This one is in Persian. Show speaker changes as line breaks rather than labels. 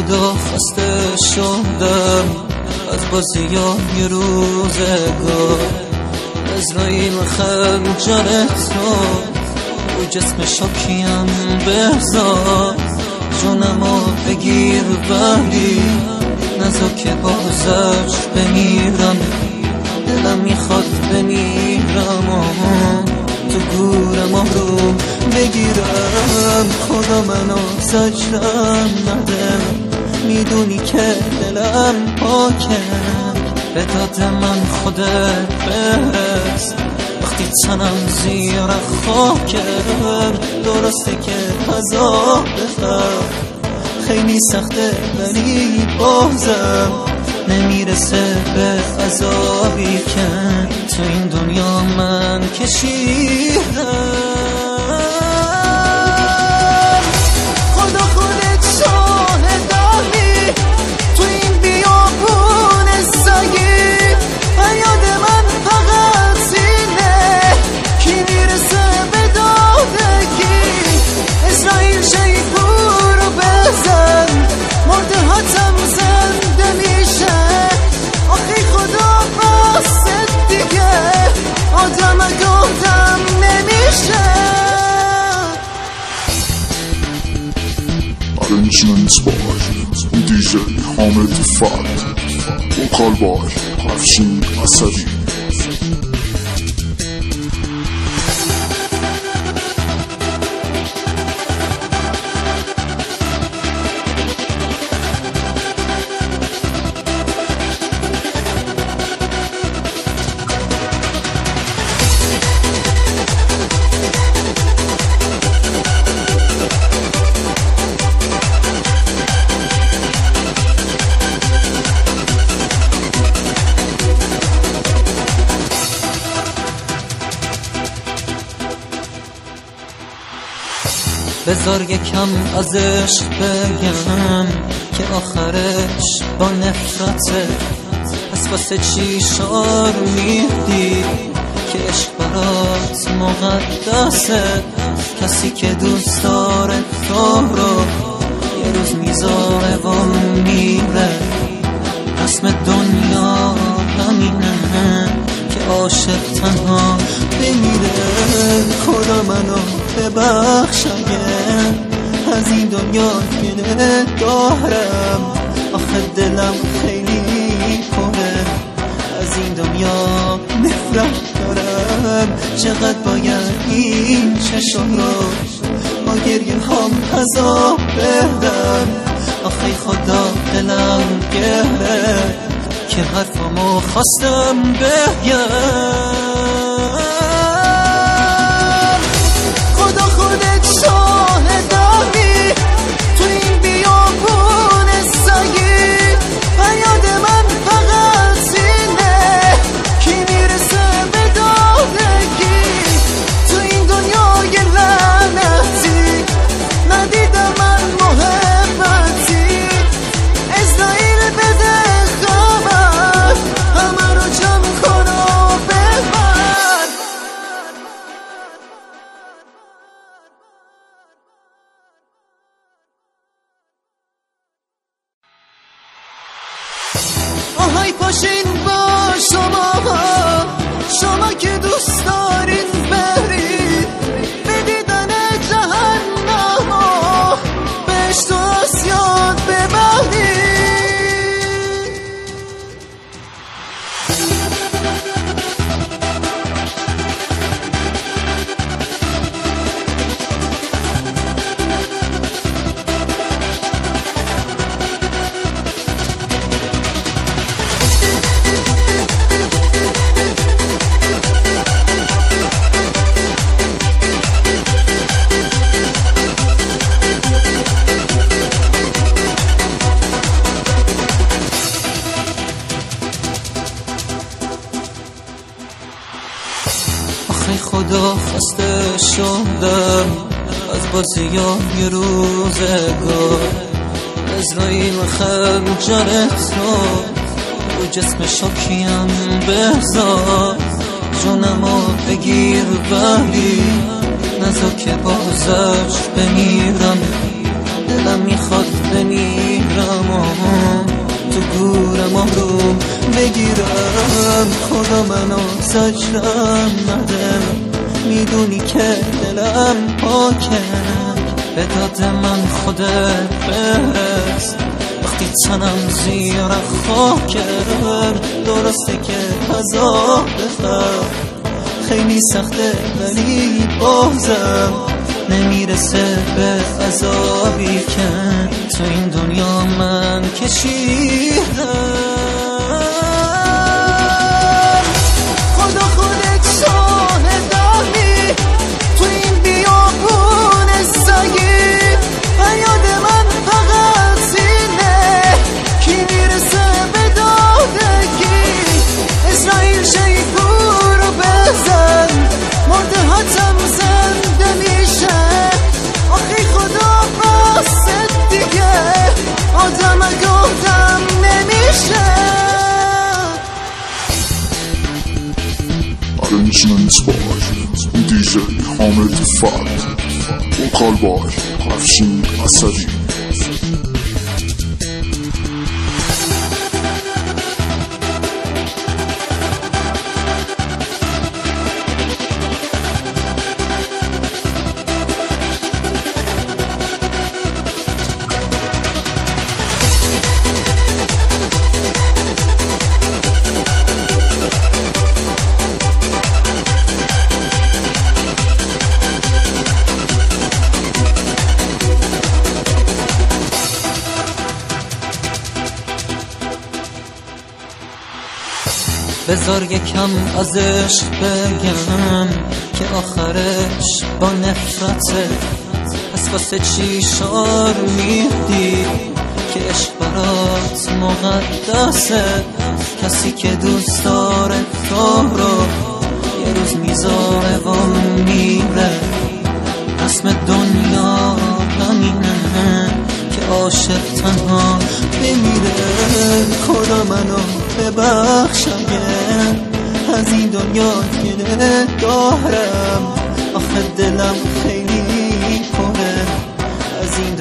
خدا خسته شدم از بازیای روزگار. عزراییل خنجر تو جسم شاکیم بذار، جونمو بگیر ولی نذار که بازش بمیرم. دلم میخواد بمیرم تو گورم رو بگیرم. خدا منو زجرم نده، میدونی که دلم پاکه. به داد من خودت برس وقتی تنم زیر خاکه. درسته که عذاب خیلی سخته ولی بازم نمیرسه به عذابی که تو این دنیا من کشیدم.
خدا خودت شاهدانی تو این بیابون سگی. یاد من فقط اینه کی میرسه به دادگی. اسرائیل شیپور رو بزن، مرده هاتم زنده میشه. آخی خدا باست دیگه آدم گفتم نمیشه.
Arrangements by DJ Hamid Fad, vocal by Afshin Asadi.
بذار یکم ازش بگم که آخرش با نفرته. پس واسه چی شعار میدی که عشق برات مقدسه؟ کسی که دوست داره تو رو یه روز میذاره و میره. رسم دنیا همینه که عاشق تنها بمیره. خدا منو ببخش اگه از این دنیا گله دارم. آخه دلم خیلی پره از این دنیا نفرت دارم. چقدر باید این چشم رو با گریه هم عذاب بدم. آخه خدا دلم گره که حرفمو خواستم بگم.
خدا خودت شاهدانی تو این بیابون سگی. یاد من فقط اینه کی میرسه به دادگی. تو این دنیای لعنتی ندیدم من محبتی. اسرائیل بده خبر همه رو جمع کن و ببر. آهای پاشین با شما که دوست دارین برید به دیدن جهنم و بهشت و آسیاد ببرید.
خدا خسته شدم از بازیای روزگار. عزراییل خنجر تو جسم شاکیم بذار، جونمو بگیر ولی نذار که بازش بمیرم. دلم میخواد بمیرم و تو گورم آروم بگیرم. خدا منو زجرم نده، میدونی که دلم پاکه. به داد من خودت برس وقتی تنم زیر خاکه. درسته که عذاب بخوام خیلی سخته ولی بازم نمیرسه به عذابی که تو این دنیا من کشیدم.
خدا خودت شاهدانی تو این بیابون سگی. فریاد من فقط اینه کی میرسه به دادگی. اسرائیل شیپور رو بزن مرده هاتم زنده میشه. آخی خدا باست دیگه آدم گفتم نمیشه.
Arrangements by DJ Hamid Fat. Vocal by Afshin Asadi.
بذار یکم از عشق بگم که آخرش با نفرته. پس واسه چی شعار میدی که عشق برات مقدسه. کسی که دوست داره تو رو یه روز میذاره و میره. رسم دنیا همینه که عاشق تنها بمیره. خدا منو ببخش اگه از این دنیا گله دارم. آخه دلم خیلی